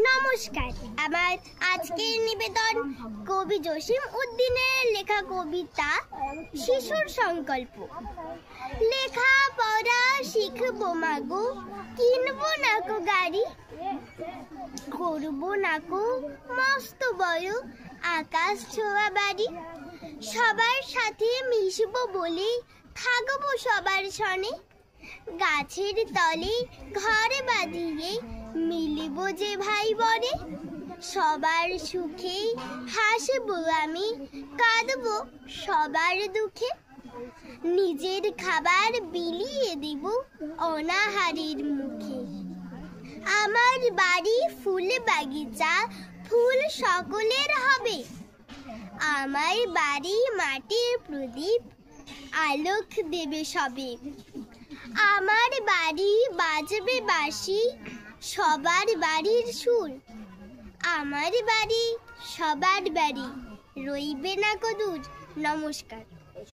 নমস্কার। আমার আজকের নিবেদন কবি জসিম উদ্দিনের লেখা কবিতা শিশুর সংকল্প। লেখা পড়া শিখবো মাগো, কিনবো নাকো গাড়ি, করবো নাকো মস্ত বড় আকাশ ছোঁয়া বাড়ি, সবার সাথে মিশবো বলে থাকবো সবার সনে, গাছের তলে ঘর বাঁধিয়ে মিলিব যে ভাই বনে, সবার সুখে হাসবো আমি, কাঁদবো সবার দুঃখে, নিজের খাবার বিলিয়ে দিব অনাহারের মুখে। আমার বাড়ি ফুল বাগিচা, ফুল সকলের হবে, আমার বাড়ি মাটির প্রদীপ, আলোক দেবে সবে, আমার বাড়ি বাজবে বাঁশি, সবার বাড়ির সুর, আমার বাড়ি সবার বাড়ি, রইবে না কো দূর। নমস্কার।